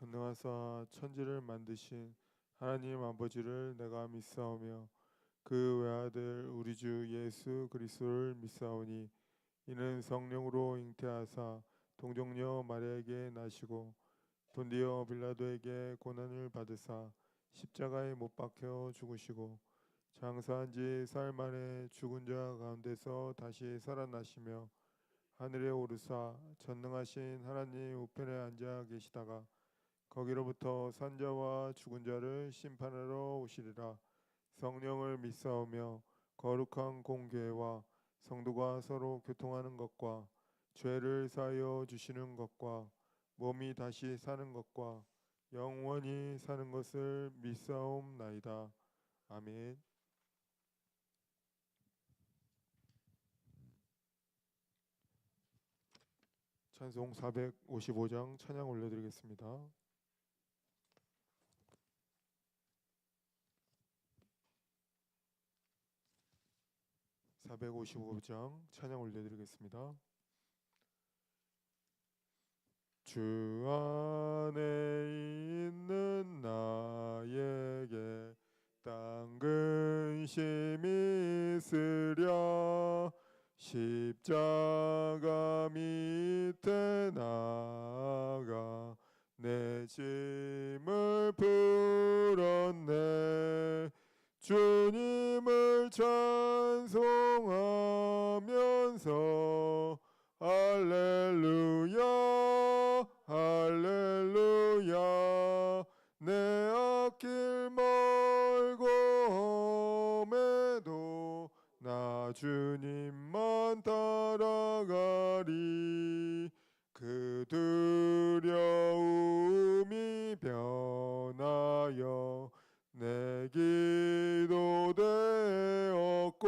전능하사 천지를 만드신 하나님 아버지를 내가 믿사오며 그 외아들 우리 주 예수 그리스도를 믿사오니 이는 성령으로 잉태하사 동정녀 마리아에게 나시고 본디오 빌라도에게 고난을 받으사 십자가에 못 박혀 죽으시고 장사한 지 사흘 만에 죽은 자 가운데서 다시 살아나시며 하늘에 오르사 전능하신 하나님 우편에 앉아 계시다가 거기로부터 산자와 죽은 자를 심판하러 오시리라. 성령을 믿사오며 거룩한 공교회와 성도가 서로 교통하는 것과 죄를 사하여 주시는 것과 몸이 다시 사는 것과 영원히 사는 것을 믿사옵나이다. 아멘. 찬송 455장 찬양 올려드리겠습니다. 455장 찬양 올려드리겠습니다. 주 안에 있는 나에게 땅 근심이 있으랴 십자가 밑에 나가 내 짐을 풀었네 주님을 찬송하면서 할렐루야 할렐루야 내 앞길 멀고 험해도 나 주님만 따라가리 그 두려움이 변하여 내 기도 되었고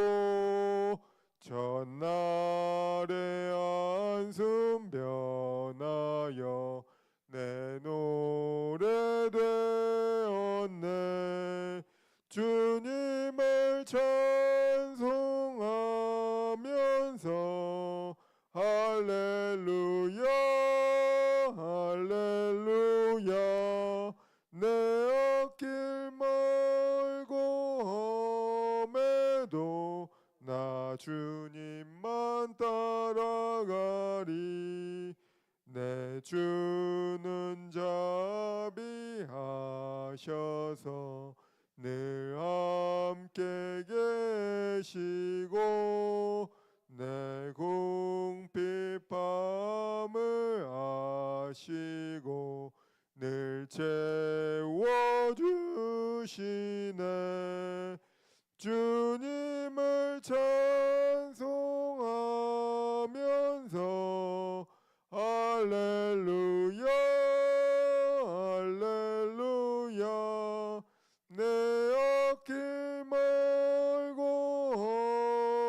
전날의 한숨 변하여 내 노래 되었네 주님을 찬송하면서 할렐루야 할렐루야 내 앞길 멀고 험해도 나 주님만 따라가리 내 주는 자비하셔서 늘 함께 계시고 내 궁핍함을 아시고 늘 채워주시네 주님을 찬송하면서 할렐루야 할렐루야 내 앞길 멀고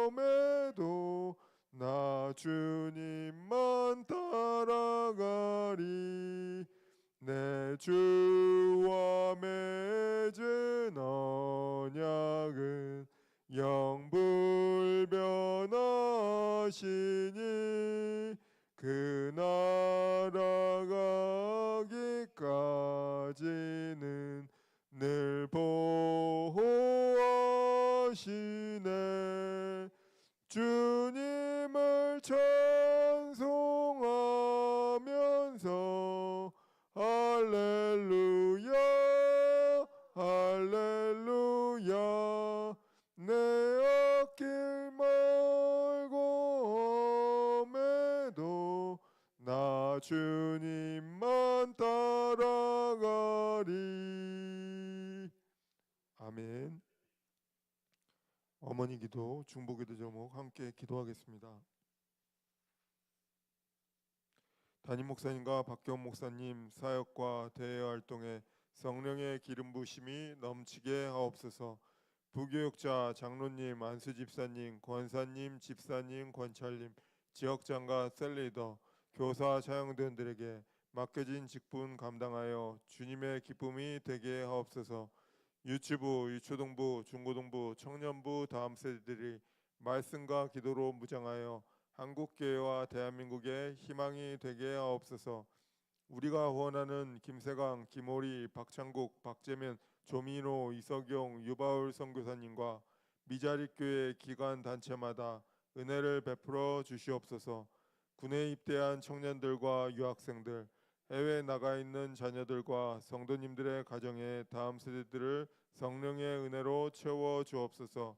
험해도 나 주님만 따라가리 내 주와 맺은 언약은 영불변하시니 그 나라 가기까지는 늘 보호하시네 주님을 찬송하면서 할렐루야 할렐루야 내 앞길 멀고 험해도 나 주님만 따라가리 아멘. 어머니 기도 중보기도 제목 함께 기도하겠습니다. 담임 목사님과 박경 목사님 사역과 대외 활동에 성령의 기름 부심이 넘치게 하옵소서. 부교육자 장로님, 안수 집사님, 권사님, 집사님, 권찰님, 지역장과 셀리더, 교사 자영대원들에게 맡겨진 직분 감당하여 주님의 기쁨이 되게 하옵소서. 유치부, 유초등부, 중고등부, 청년부 다음 세대들이 말씀과 기도로 무장하여 한국교회와 대한민국의 희망이 되게 하옵소서. 우리가 원하는 김세강, 김오리, 박창국, 박재면, 조민호, 이석용, 유바울 선교사님과 미자립교회 기관 단체마다 은혜를 베풀어 주시옵소서. 군에 입대한 청년들과 유학생들, 해외에 나가 있는 자녀들과 성도님들의 가정의 다음 세대들을 성령의 은혜로 채워 주옵소서.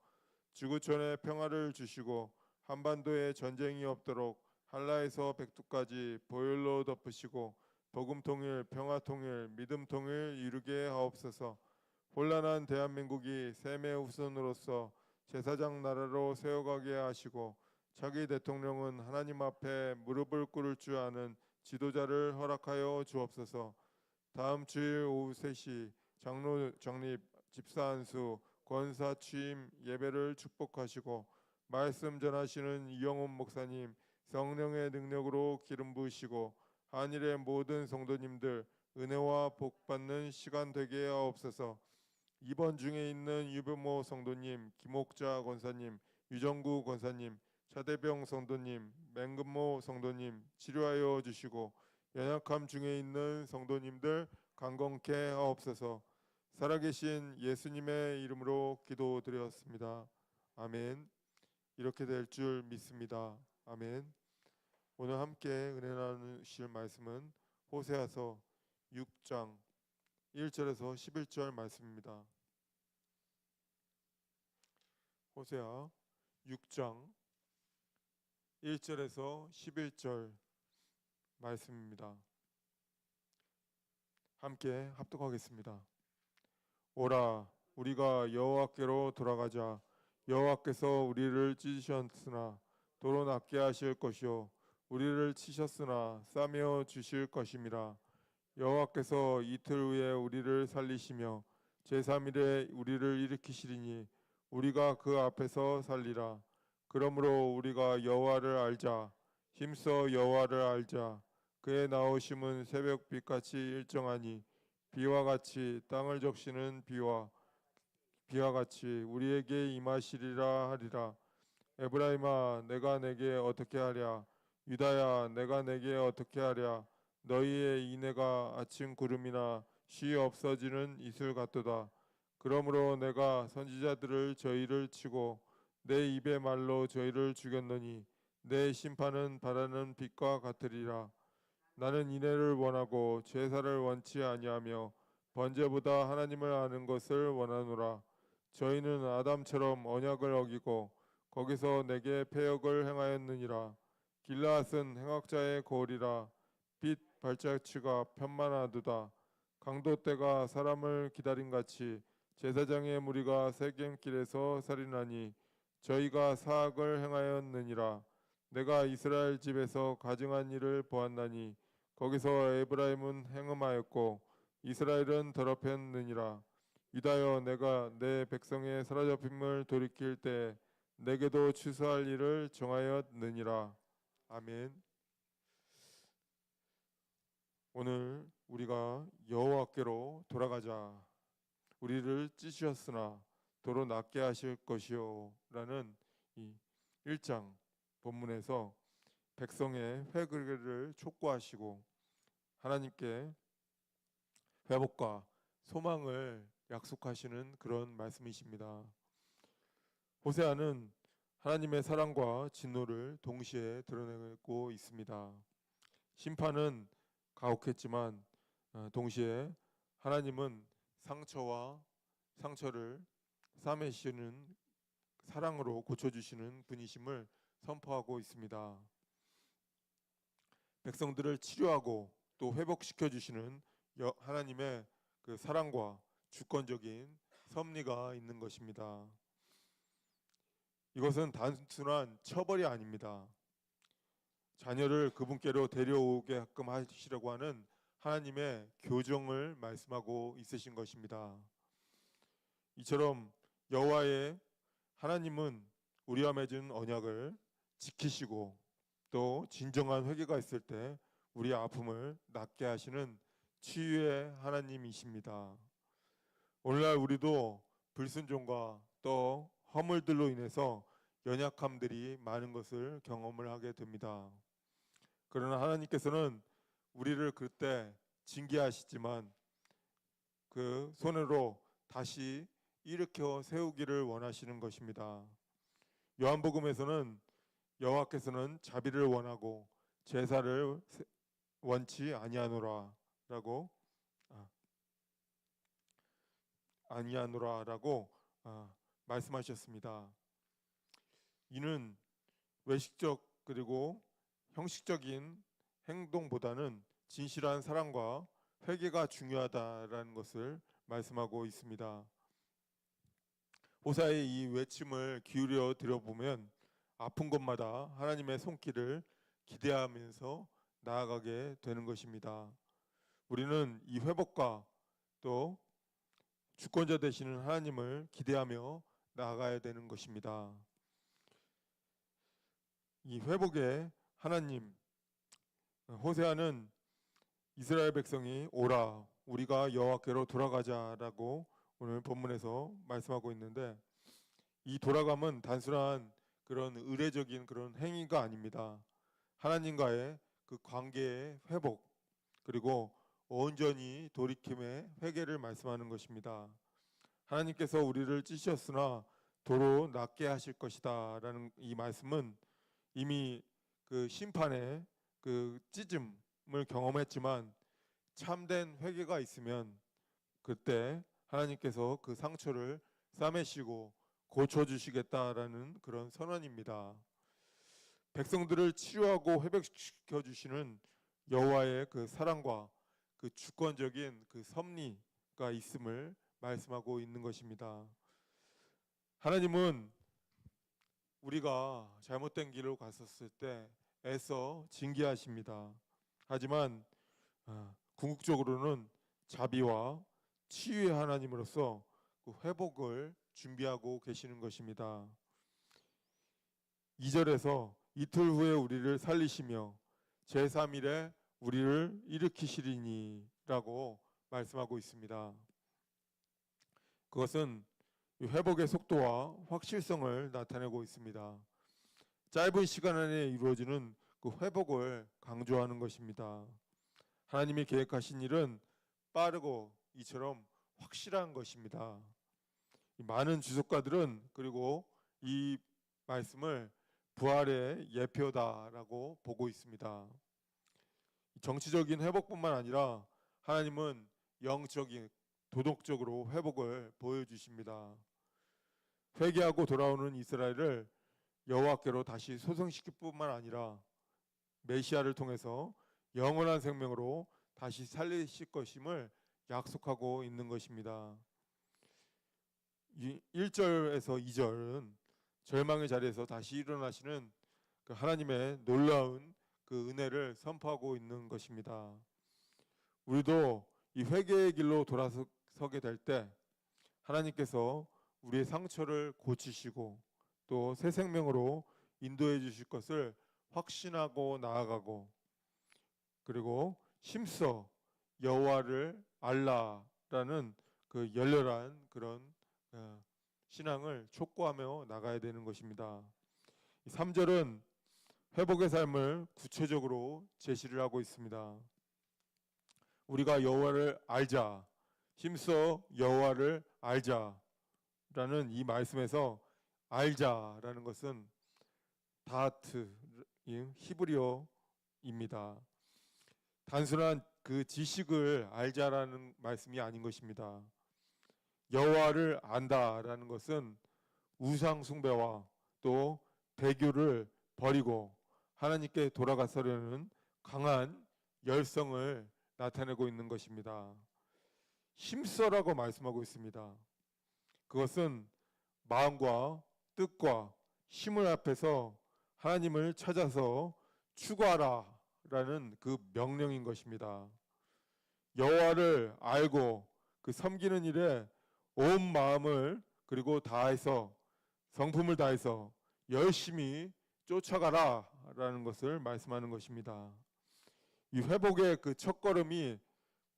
지구촌에 평화를 주시고 한반도에 전쟁이 없도록 한라에서 백두까지 보혈로 덮으시고 복음 통일, 평화 통일, 믿음 통일 이루게 하옵소서. 혼란한 대한민국이 셈의 후손으로서 제사장 나라로 세워가게 하시고 차기 대통령은 하나님 앞에 무릎을 꿇을 줄 아는 지도자를 허락하여 주옵소서. 다음 주일 오후 3시 장로 정립, 집사 안수, 권사 취임 예배를 축복하시고 말씀 전하시는 이영훈 목사님 성령의 능력으로 기름 부으시고 한일의 모든 성도님들 은혜와 복 받는 시간 되게 하옵소서. 입원 중에 있는 유병모 성도님, 김옥자 권사님, 유정구 권사님, 차대병 성도님, 맹금모 성도님 치료하여 주시고 연약함 중에 있는 성도님들 강건케 하옵소서. 살아계신 예수님의 이름으로 기도드렸습니다. 아멘. 이렇게 될 줄 믿습니다. 아멘. 오늘 함께 은혜 나누실 말씀은 호세아서 6장 1절에서 11절 말씀입니다. 호세아 6장 1절에서 11절 말씀입니다. 함께 합독하겠습니다. 오라, 우리가 여호와께로 돌아가자. 여호와께서 우리를 찢으셨으나 도로 낫게 하실 것이요 우리를 치셨으나 싸매어 주실 것임이라. 여호와께서 이틀 후에 우리를 살리시며 제3일에 우리를 일으키시리니 우리가 그 앞에서 살리라. 그러므로 우리가 여호와를 알자. 힘써 여호와를 알자. 그의 나오심은 새벽 빛같이 일정하니 비와 같이 땅을 적시는 비와 같이 우리에게 임하시리라 하리라. 에브라임아, 내가 내게 어떻게 하랴? 유다야, 내가 내게 어떻게 하랴? 너희의 인애가 아침 구름이나 쉬 없어지는 이슬 같도다. 그러므로 내가 선지자들을 저희를 치고 내 입의 말로 저희를 죽였노니 내 심판은 바라는 빛과 같으리라. 나는 인애를 원하고 제사를 원치 아니하며 번제보다 하나님을 아는 것을 원하노라. 저희는 아담처럼 언약을 어기고 거기서 내게 패역을 행하였느니라. 길라앗은 행악자의 거울이라. 빛 발자취가 편만하도다. 강도 때가 사람을 기다림같이 제사장의 무리가 세겜길에서 살인하니 저희가 사악을 행하였느니라. 내가 이스라엘 집에서 가증한 일을 보았나니 거기서 에브라임은 행음하였고 이스라엘은 더럽혔느니라. 유다여, 내가 내 백성의 사로잡힘을 돌이킬 때 내게도 취소할 일을 정하였느니라. 아멘. 오늘 우리가 여호와께로 돌아가자. 우리를 찢으셨으나 도로 낫게 하실 것이요 라는 이 1장 본문에서 백성의 회개를 촉구하시고 하나님께 회복과 소망을 약속하시는 그런 말씀이십니다. 호세아는 하나님의 사랑과 진노를 동시에 드러내고 있습니다. 심판은 가혹했지만 동시에 하나님은 상처를 싸매시는 사랑으로 고쳐주시는 분이심을 선포하고 있습니다. 백성들을 치료하고 또 회복시켜 주시는 하나님의 그 사랑과 주권적인 섭리가 있는 것입니다. 이것은 단순한 처벌이 아닙니다. 자녀를 그분께로 데려오게끔 하시려고 하는 하나님의 교정을 말씀하고 있으신 것입니다. 이처럼 여호와의 하나님은 우리와 맺은 언약을 지키시고 또 진정한 회개가 있을 때 우리의 아픔을 낫게 하시는 치유의 하나님이십니다. 오늘날 우리도 불순종과 또 허물들로 인해서 연약함들이 많은 것을 경험을 하게 됩니다. 그러나 하나님께서는 우리를 그때 징계하시지만 그 손으로 다시 일으켜 세우기를 원하시는 것입니다. 요한복음에서는 여호와께서는 자비를 원하고 제사를 원치 아니하노라라고 말씀하셨습니다. 이는 외식적 그리고 형식적인 행동보다는 진실한 사랑과 회개가 중요하다라는 것을 말씀하고 있습니다. 호사의 이 외침을 기울여 들어보면 아픈 곳마다 하나님의 손길을 기대하면서 나아가게 되는 것입니다. 우리는 이 회복과 또 주권자 되시는 하나님을 기대하며 나아가야 되는 것입니다. 이 회복의 하나님, 호세아는 이스라엘 백성이 오라 우리가 여호와께로 돌아가자라고 오늘 본문에서 말씀하고 있는데, 이 돌아감은 단순한 그런 의례적인 그런 행위가 아닙니다. 하나님과의 그 관계의 회복, 그리고 온전히 돌이킴의 회개를 말씀하는 것입니다. 하나님께서 우리를 찢으셨으나 도로 낫게 하실 것이다 라는 이 말씀은 이미 그 심판의 그 찢음을 경험했지만 참된 회개가 있으면 그때 하나님께서 그 상처를 싸매시고 고쳐주시겠다라는 그런 선언입니다. 백성들을 치유하고 회복시켜 주시는 여호와의 그 사랑과 그 주권적인 그 섭리가 있음을 말씀하고 있는 것입니다. 하나님은 우리가 잘못된 길로 갔었을 때 애써 징계하십니다. 하지만 궁극적으로는 자비와 치유의 하나님으로서 그 회복을 준비하고 계시는 것입니다. 2절에서 이틀 후에 우리를 살리시며 제3일에 우리를 일으키시리니 라고 말씀하고 있습니다. 그것은 회복의 속도와 확실성을 나타내고 있습니다. 짧은 시간 안에 이루어지는 그 회복을 강조하는 것입니다. 하나님이 계획하신 일은 빠르고 이처럼 확실한 것입니다. 많은 주석가들은 그리고 이 말씀을 부활의 예표다라고 보고 있습니다. 정치적인 회복뿐만 아니라 하나님은 영적인 도덕적으로 회복을 보여주십니다. 회개하고 돌아오는 이스라엘을 여호와께로 다시 소생시킬 뿐만 아니라 메시아를 통해서 영원한 생명으로 다시 살리실 것임을 약속하고 있는 것입니다. 1절에서 2절은 절망의 자리에서 다시 일어나시는 그 하나님의 놀라운 그 은혜를 선포하고 있는 것입니다. 우리도 이 회개의 길로 돌아서게 될 때 하나님께서 우리의 상처를 고치시고 또 새 생명으로 인도해 주실 것을 확신하고 나아가고, 그리고 힘써 여호와를 알라라는 그 열렬한 그런 신앙을 촉구하며 나가야 되는 것입니다. 3절은 회복의 삶을 구체적으로 제시를 하고 있습니다. 우리가 여호와를 알자, 힘써 여호와를 알자라는 이 말씀에서 알자라는 것은 다트 히브리어입니다. 단순한 그 지식을 알자라는 말씀이 아닌 것입니다. 여호와를 안다라는 것은 우상 숭배와 또 배교를 버리고 하나님께 돌아가서려는 강한 열성을 나타내고 있는 것입니다. 힘써라고 말씀하고 있습니다. 그것은 마음과 뜻과 힘을 합해서 하나님을 찾아서 추구하라라는 그 명령인 것입니다. 여호와를 알고 그 섬기는 일에 온 마음을 그리고 다해서 성품을 다해서 열심히 쫓아가라라는 것을 말씀하는 것입니다. 이 회복의 그 첫걸음이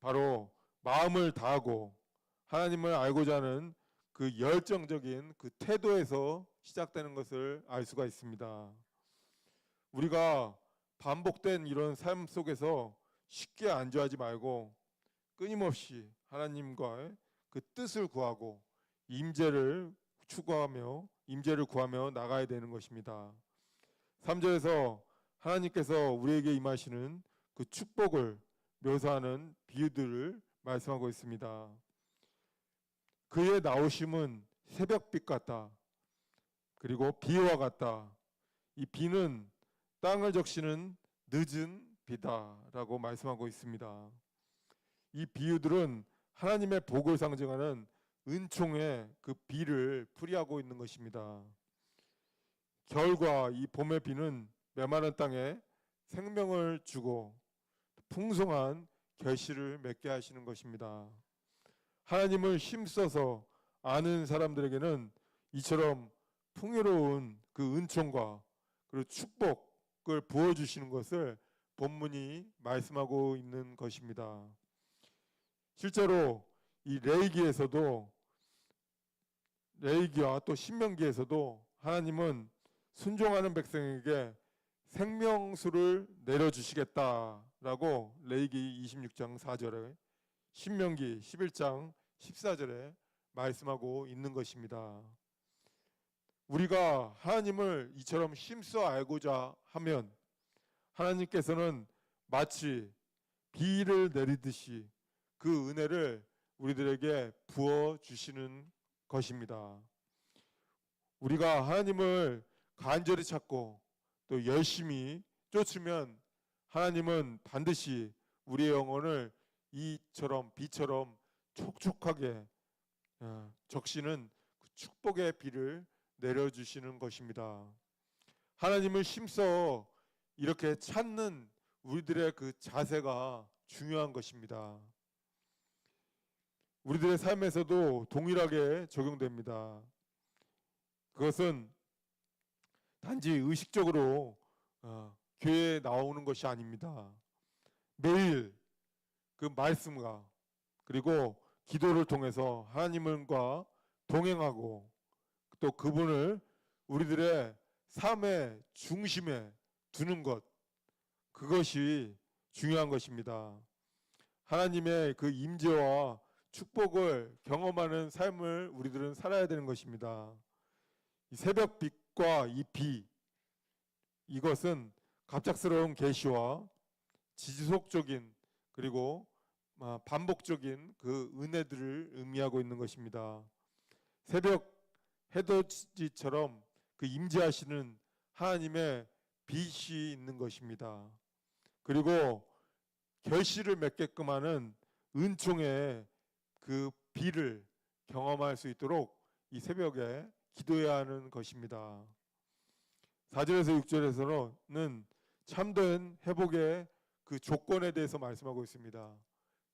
바로 마음을 다하고 하나님을 알고자 하는 그 열정적인 그 태도에서 시작되는 것을 알 수가 있습니다. 우리가 반복된 이런 삶 속에서 쉽게 안주하지 말고 끊임없이 하나님과의 그 뜻을 구하고 임재를 추구하며 임재를 구하며 나가야 되는 것입니다. 3절에서 하나님께서 우리에게 임하시는 그 축복을 묘사하는 비유들을 말씀하고 있습니다. 그의 나오심은 새벽빛 같다. 그리고 비와 같다. 이 비는 땅을 적시는 늦은 비다라고 말씀하고 있습니다. 이 비유들은 하나님의 복을 상징하는 은총의 그 비를 풀이하고 있는 것입니다. 겨울과 이 봄의 비는 메마른 땅에 생명을 주고 풍성한 결실을 맺게 하시는 것입니다. 하나님을 힘써서 아는 사람들에게는 이처럼 풍요로운 그 은총과 그리고 축복을 부어주시는 것을 본문이 말씀하고 있는 것입니다. 실제로 이 레위기와 또 신명기에서도 하나님은 순종하는 백성에게 생명수를 내려주시겠다라고 레위기 26장 4절에 신명기 11장 14절에 말씀하고 있는 것입니다. 우리가 하나님을 이처럼 힘써 알고자 하면 하나님께서는 마치 비를 내리듯이 그 은혜를 우리들에게 부어주시는 것입니다. 우리가 하나님을 간절히 찾고 또 열심히 쫓으면 하나님은 반드시 우리의 영혼을 이처럼 비처럼 촉촉하게 적시는 그 축복의 비를 내려주시는 것입니다. 하나님을 힘써 이렇게 찾는 우리들의 그 자세가 중요한 것입니다. 우리들의 삶에서도 동일하게 적용됩니다. 그것은 단지 의식적으로 교회에 나오는 것이 아닙니다. 매일 그 말씀과 그리고 기도를 통해서 하나님과 동행하고 또 그분을 우리들의 삶의 중심에 두는 것, 그것이 중요한 것입니다. 하나님의 그 임재와 축복을 경험하는 삶을 우리들은 살아야 되는 것입니다. 이 새벽빛과 이 비, 이것은 갑작스러운 계시와 지속적인 그리고 반복적인 그 은혜들을 의미하고 있는 것입니다. 새벽 해돋이처럼 그 임재하시는 하나님의 빛이 있는 것입니다. 그리고 결실을 맺게끔 하는 은총의 그 비를 경험할 수 있도록 이 새벽에 기도해야 하는 것입니다. 4절에서 6절에서는 참된 회복의 그 조건에 대해서 말씀하고 있습니다.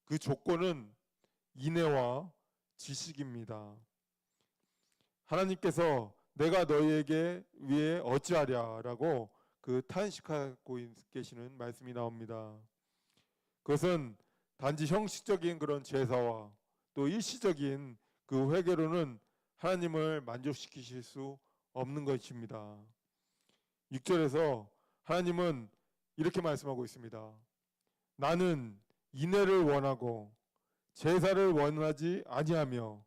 그 조건은 인애와 지식입니다. 하나님께서 내가 너희에게 위해 어찌하랴라고 그 탄식하고 계시는 말씀이 나옵니다. 그것은 단지 형식적인 그런 제사와 또 일시적인 그 회개로는 하나님을 만족시키실 수 없는 것입니다. 6절에서 하나님은 이렇게 말씀하고 있습니다. 나는 인애를 원하고 제사를 원하지 아니하며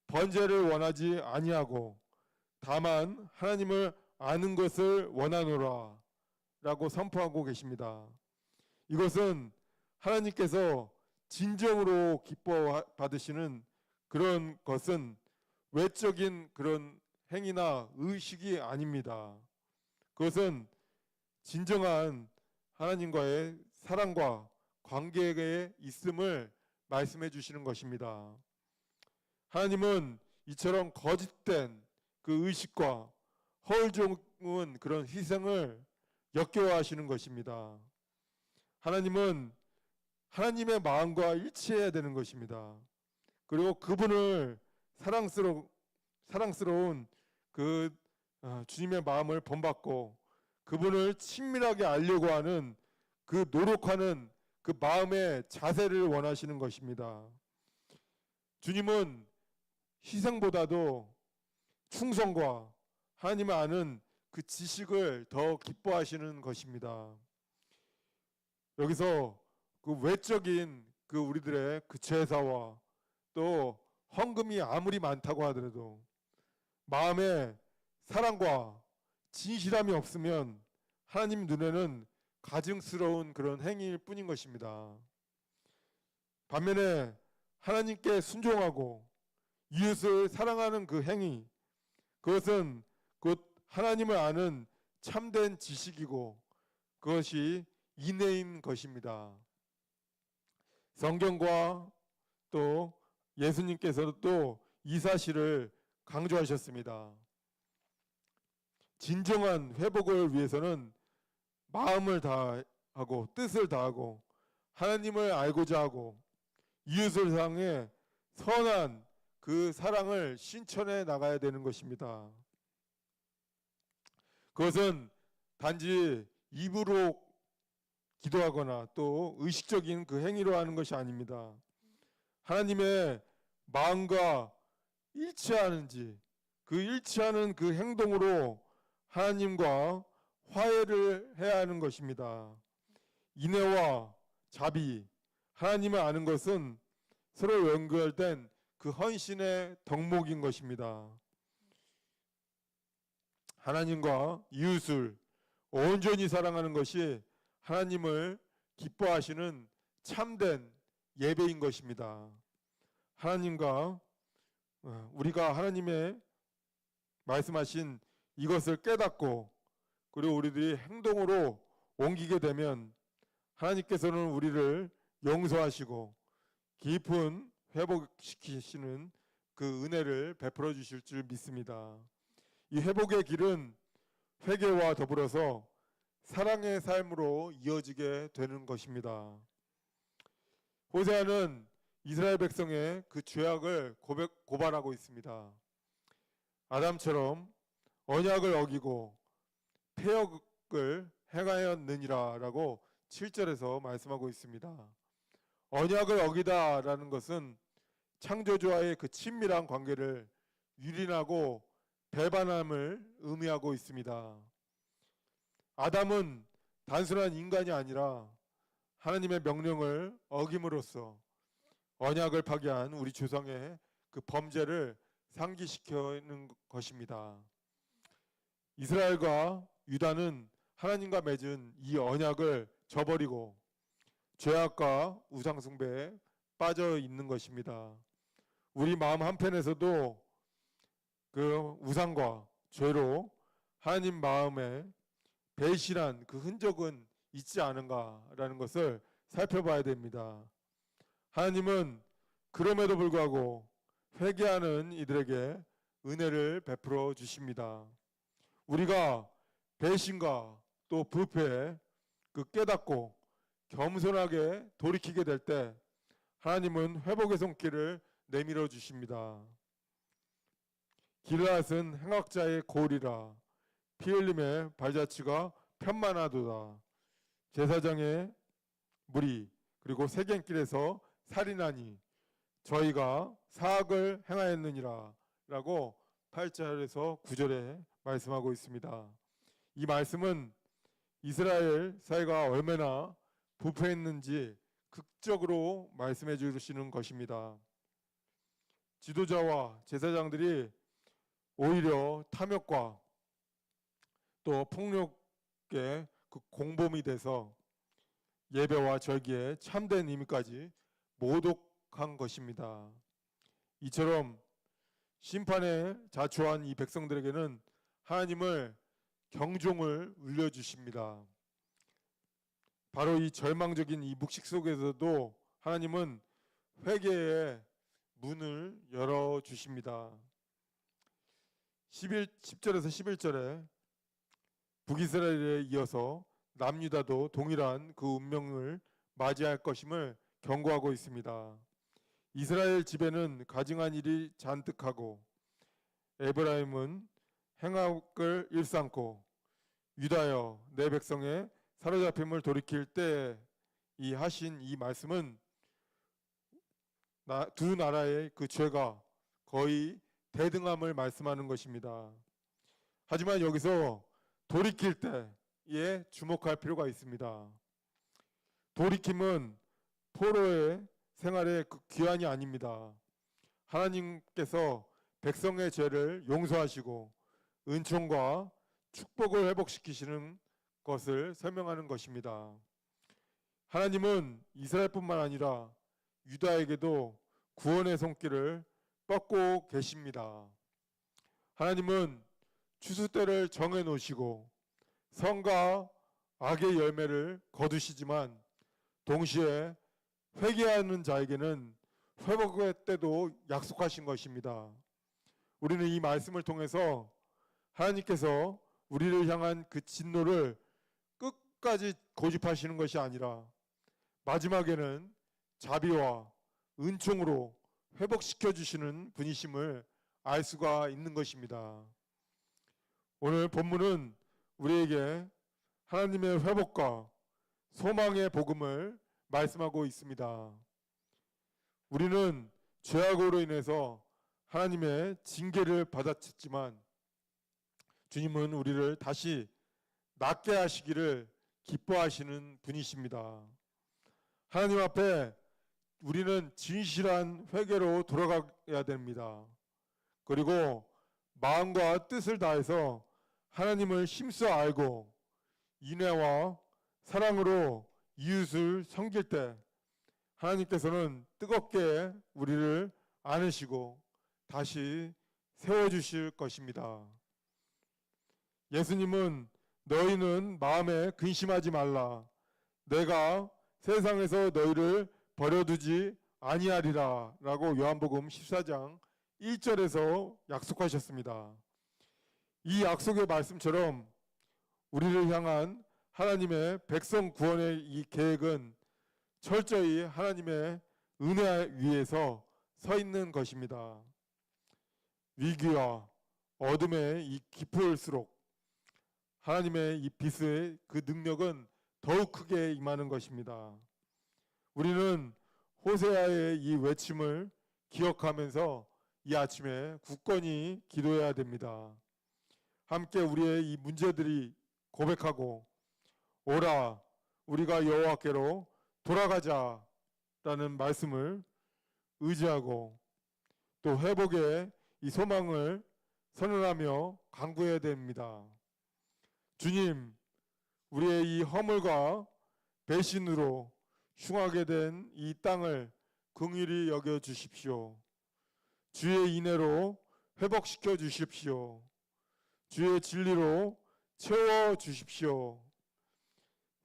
번제를 원하지 아니하고 다만 하나님을 아는 것을 원하노라 라고 선포하고 계십니다. 이것은 하나님께서 진정으로 기뻐 받으시는 그런 것은 외적인 그런 행위나 의식이 아닙니다. 그것은 진정한 하나님과의 사랑과 관계에 있음을 말씀해 주시는 것입니다. 하나님은 이처럼 거짓된 그 의식과 허울좋은 그런 희생을 역겨워하시는 것입니다. 하나님은 하나님의 마음과 일치해야 되는 것입니다. 그리고 그분을 사랑스러운 그 주님의 마음을 본받고 그분을 친밀하게 알려고 하는 그 노력하는 그 마음의 자세를 원하시는 것입니다. 주님은 희생보다도 충성과 하나님을 아는 그 지식을 더 기뻐하시는 것입니다. 여기서 그 외적인 그 우리들의 그 제사와 또 헌금이 아무리 많다고 하더라도 마음에 사랑과 진실함이 없으면 하나님 눈에는 가증스러운 그런 행위일 뿐인 것입니다. 반면에 하나님께 순종하고 이웃을 사랑하는 그 행위, 그것은 곧 하나님을 아는 참된 지식이고 그것이 인내인 것입니다. 성경과 또 예수님께서도 이 사실을 강조하셨습니다. 진정한 회복을 위해서는 마음을 다하고 뜻을 다하고 하나님을 알고자 하고 이웃을 향해 선한 그 사랑을 신천해 나가야 되는 것입니다. 그것은 단지 입으로 기도하거나 또 의식적인 그 행위로 하는 것이 아닙니다. 하나님의 마음과 일치하는지 그 일치하는 그 행동으로 하나님과 화해를 해야 하는 것입니다. 인애와 자비, 하나님을 아는 것은 서로 연결된 그 헌신의 덕목인 것입니다. 하나님과 이웃을 온전히 사랑하는 것이 하나님을 기뻐하시는 참된 예배인 것입니다. 하나님과 우리가 하나님의 말씀하신 이것을 깨닫고 그리고 우리들이 행동으로 옮기게 되면 하나님께서는 우리를 용서하시고 깊은 회복시키시는 그 은혜를 베풀어 주실 줄 믿습니다. 이 회복의 길은 회개와 더불어서 사랑의 삶으로 이어지게 되는 것입니다. 호세아는 이스라엘 백성의 그 죄악을 고발하고 있습니다. 아담처럼 언약을 어기고 패역을 행하였느니라 라고 7절에서 말씀하고 있습니다. 언약을 어기다라는 것은 창조주와의 그 친밀한 관계를 유린하고 배반함을 의미하고 있습니다. 아담은 단순한 인간이 아니라 하나님의 명령을 어김으로써 언약을 파괴한 우리 조상의 그 범죄를 상기시키는 것입니다. 이스라엘과 유다는 하나님과 맺은 이 언약을 저버리고 죄악과 우상숭배에 빠져 있는 것입니다. 우리 마음 한편에서도 그 우상과 죄로 하나님 마음에 배신한 그 흔적은 있지 않은가라는 것을 살펴봐야 됩니다. 하나님은 그럼에도 불구하고 회개하는 이들에게 은혜를 베풀어 주십니다. 우리가 배신과 또 부패에 그 깨닫고 겸손하게 돌이키게 될 때 하나님은 회복의 손길을 내밀어 주십니다. 길앗은 행악자의 골이라 피 흘림의 발자취가 편만하도다. 제사장의 무리 그리고 세겜길에서 살인하니 저희가 사악을 행하였느니라 라고 8절에서 9절에 말씀하고 있습니다. 이 말씀은 이스라엘 사회가 얼마나 부패했는지 극적으로 말씀해 주시는 것입니다. 지도자와 제사장들이 오히려 탐욕과 또 폭력의 그 공범이 돼서 예배와 절기에 참된 의미까지 모독한 것입니다. 이처럼 심판에 자초한 이 백성들에게는 하나님을 경종을 울려주십니다. 바로 이 절망적인 이 묵식 속에서도 하나님은 회개의 문을 열어주십니다. 10절에서 11절에 북이스라엘에 이어서 남유다도 동일한 그 운명을 맞이할 것임을 경고하고 있습니다. 이스라엘 집에는 가증한 일이 잔뜩하고 에브라임은 행악을 일삼고 유다여 내 백성의 사로잡힘을 돌이킬 때 이 하신 이 말씀은 두 나라의 그 죄가 거의 대등함을 말씀하는 것입니다. 하지만 여기서 돌이킬 때에 주목할 필요가 있습니다. 돌이킴은 포로의 생활의 그 귀환이 아닙니다. 하나님께서 백성의 죄를 용서하시고 은총과 축복을 회복시키시는 것을 설명하는 것입니다. 하나님은 이스라엘뿐만 아니라 유다에게도 구원의 손길을 뻗고 계십니다. 하나님은 추수 때를 정해 놓으시고 선과 악의 열매를 거두시지만 동시에 회개하는 자에게는 회복의 때도 약속하신 것입니다. 우리는 이 말씀을 통해서 하나님께서 우리를 향한 그 진노를 끝까지 고집하시는 것이 아니라 마지막에는 자비와 은총으로 회복시켜 주시는 분이심을 알 수가 있는 것입니다. 오늘 본문은 우리에게 하나님의 회복과 소망의 복음을 말씀하고 있습니다. 우리는 죄악으로 인해서 하나님의 징계를 받았지만 주님은 우리를 다시 낫게 하시기를 기뻐하시는 분이십니다. 하나님 앞에 우리는 진실한 회개로 돌아가야 됩니다. 그리고 마음과 뜻을 다해서 하나님을 힘써 알고 인애와 사랑으로 이웃을 섬길 때 하나님께서는 뜨겁게 우리를 안으시고 다시 세워주실 것입니다. 예수님은 너희는 마음에 근심하지 말라. 내가 세상에서 너희를 버려두지 아니하리라 라고 요한복음 14장 1절에서 약속하셨습니다. 이 약속의 말씀처럼 우리를 향한 하나님의 백성 구원의 이 계획은 철저히 하나님의 은혜 위에서 서 있는 것입니다. 위기와 어둠의 이 깊을수록 하나님의 이 빛의 그 능력은 더욱 크게 임하는 것입니다. 우리는 호세아의 이 외침을 기억하면서 이 아침에 굳건히 기도해야 됩니다. 함께 우리의 이 문제들이 고백하고 오라 우리가 여호와께로 돌아가자라는 말씀을 의지하고 또 회복의 이 소망을 선언하며 간구해야 됩니다. 주님, 우리의 이 허물과 배신으로 흉하게 된 이 땅을 긍휼히 여겨 주십시오. 주의 인애로 회복시켜 주십시오. 주의 진리로 채워 주십시오.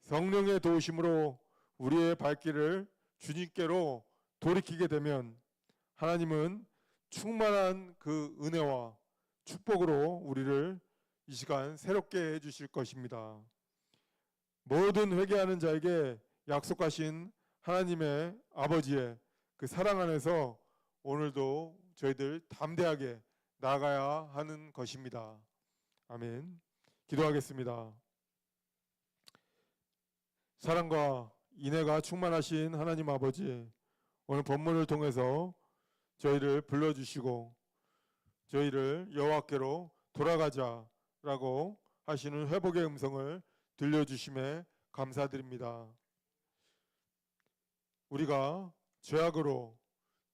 성령의 도우심으로 우리의 발길을 주님께로 돌이키게 되면 하나님은 충만한 그 은혜와 축복으로 우리를 이 시간 새롭게 해주실 것입니다. 모든 회개하는 자에게 약속하신 하나님의 아버지의 그 사랑 안에서 오늘도 저희들 담대하게 나아가야 하는 것입니다. 아멘. 기도하겠습니다. 사랑과 인애가 충만하신 하나님 아버지, 오늘 본문을 통해서 저희를 불러주시고 저희를 여호와께로 돌아가자라고 하시는 회복의 음성을 들려주심에 감사드립니다. 우리가 죄악으로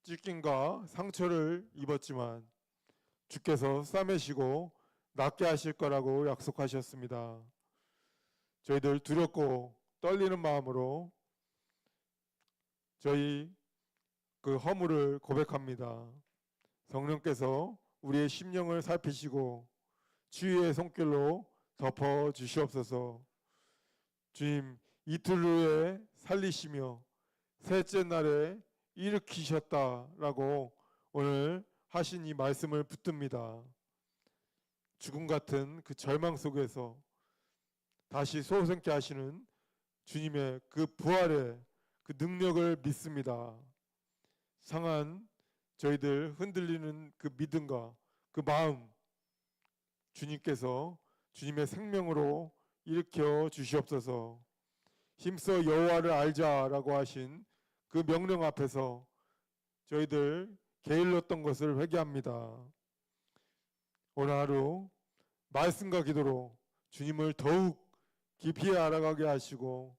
찢김과 상처를 입었지만 주께서 싸매시고 낫게 하실 거라고 약속하셨습니다. 저희들 두렵고 떨리는 마음으로 저희 그 허물을 고백합니다. 성령께서 우리의 심령을 살피시고 주의 손길로 덮어 주시옵소서. 주님, 이틀 후에 살리시며 셋째 날에 일으키셨다라고 오늘 하신 이 말씀을 붙듭니다. 죽음 같은 그 절망 속에서 다시 소생케 하시는 주님의 그 부활의 그 능력을 믿습니다. 상한 저희들 흔들리는 그 믿음과 그 마음 주님께서 주님의 생명으로 일으켜 주시옵소서. 힘써 여호와를 알자라고 하신 그 명령 앞에서 저희들 게을렀던 것을 회개합니다. 오늘 하루 말씀과 기도로 주님을 더욱 깊이 알아가게 하시고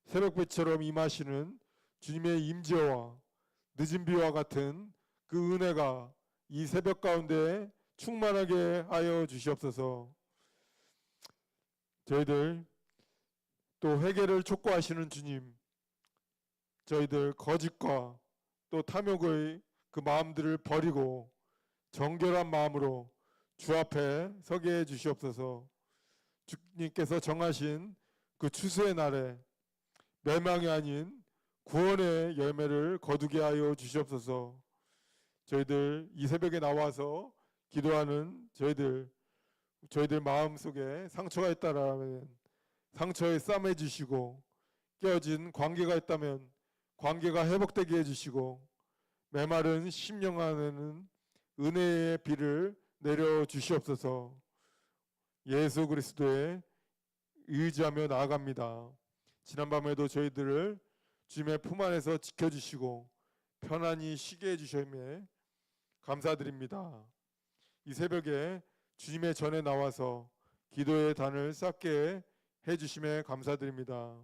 새벽빛처럼 임하시는 주님의 임재와 늦은 비와 같은 그 은혜가 이 새벽 가운데 충만하게 하여 주시옵소서. 저희들 또 회개를 촉구하시는 주님, 저희들 거짓과 또 탐욕의 그 마음들을 버리고 정결한 마음으로 주 앞에 서게 해 주시옵소서. 주님께서 정하신 그 추수의 날에 멸망이 아닌 구원의 열매를 거두게 하여 주시옵소서. 저희들 이 새벽에 나와서 기도하는 저희들 마음속에 상처가 있다라면 상처에 싸매 주시고, 깨어진 관계가 있다면 관계가 회복되게 해주시고, 메마른 심령 안에는 은혜의 비를 내려 주시옵소서. 예수 그리스도에 의지하며 나아갑니다. 지난밤에도 저희들을 주님의 품 안에서 지켜주시고 편안히 쉬게 해주셨음에 감사드립니다. 이 새벽에 주님의 전에 나와서 기도의 단을 쌓게 해주심에 감사드립니다.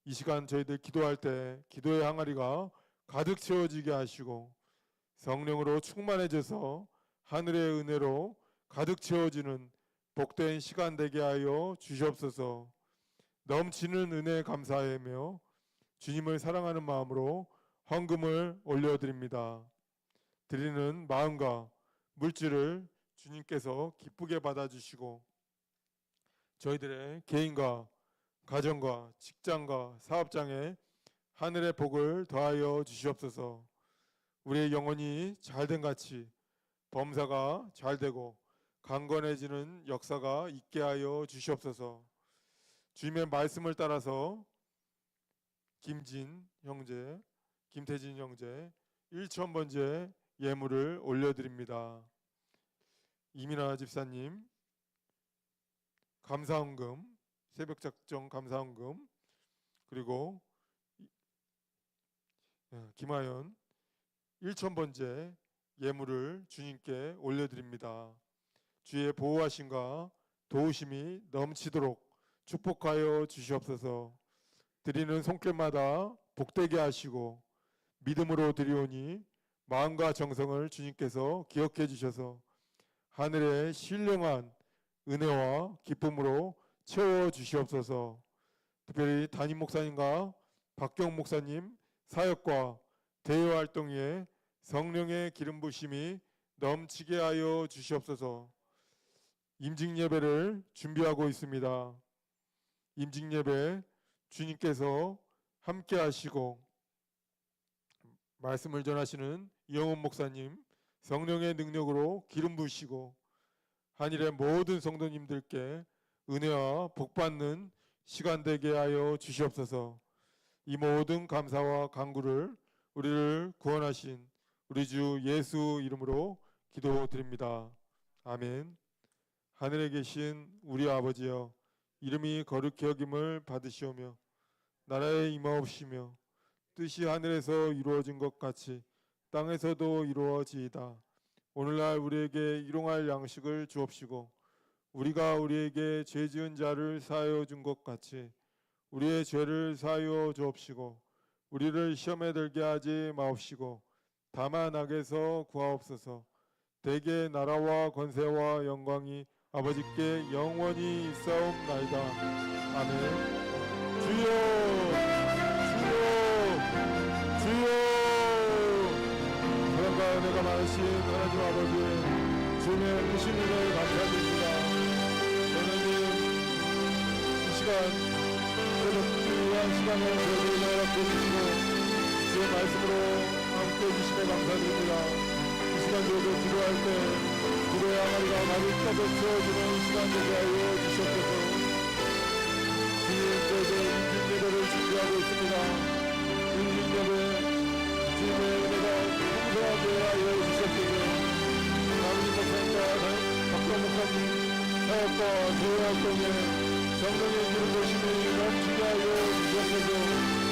이 시간 저희들 기도할 때 기도의 항아리가 가득 채워지게 하시고 성령으로 충만해져서 하늘의 은혜로 가득 채워지는 복된 시간 되게 하여 주시옵소서. 넘치는 은혜에 감사하며 주님을 사랑하는 마음으로 헌금을 올려드립니다. 드리는 마음과 물질을 주님께서 기쁘게 받아주시고 저희들의 개인과 가정과 직장과 사업장에 하늘의 복을 더하여 주시옵소서. 우리의 영혼이 잘된 같이 범사가 잘되고 강건해지는 역사가 있게 하여 주시옵소서. 주님의 말씀을 따라서 김태진 형제 1,000번째 예물을 올려드립니다. 이민아 집사님 감사헌금, 새벽작정 감사헌금, 그리고 김하연 1,000번째 예물을 주님께 올려드립니다. 주의 보호하심과 도우심이 넘치도록 축복하여 주시옵소서. 드리는 손길마다 복되게 하시고 믿음으로 드리오니 마음과 정성을 주님께서 기억해 주셔서 하늘의 신령한 은혜와 기쁨으로 채워 주시옵소서. 특별히 담임 목사님과 박경 목사님 사역과 대외 활동에 성령의 기름 부심이 넘치게 하여 주시옵소서. 임직 예배를 준비하고 있습니다. 임직 예배 주님께서 함께 하시고 말씀을 전하시는 이영훈 목사님 성령의 능력으로 기름 부으시고 한일의 모든 성도님들께 은혜와 복받는 시간 되게 하여 주시옵소서. 이 모든 감사와 간구를 우리를 구원하신 우리 주 예수 이름으로 기도드립니다. 아멘. 하늘에 계신 우리 아버지여, 이름이 거룩히 여김을 받으시오며 나라에 임하옵시며 뜻이 하늘에서 이루어진 것 같이 땅에서도 이루어지이다. 오늘날 우리에게 일용할 양식을 주옵시고 우리가 우리에게 죄 지은 자를 사하여 준 것 같이 우리의 죄를 사하여 주옵시고 우리를 시험에 들게 하지 마옵시고 다만 악에서 구하옵소서. 대개 나라와 권세와 영광이 아버지께 영원히 있사옵나이다. 아멘. 주여, 주여, 주여. 사랑과 은혜가 많으신 하나님 아버지, 주님의 크신 은혜에 감사드립니다. 하나님, 이 시간 귀한 시간을 저희를 허락해 주시고 주의 말씀으로 함께 해주심에 감사드립니다. 이 시간 저희도 기도할 때 기도의 항아리가 가득 채워지는 시간 되게 하여 주시옵소서. 주님, 저희들 인식 예배를 준비하고 있습니다. 인식 예배 주님의 은혜가 풍성하게 하여 주시옵소서. 남은 목사님과 박정 목사님 사역과 교회 활동에 성령의 기름 부으심이 넘치게 하여 주시옵소서.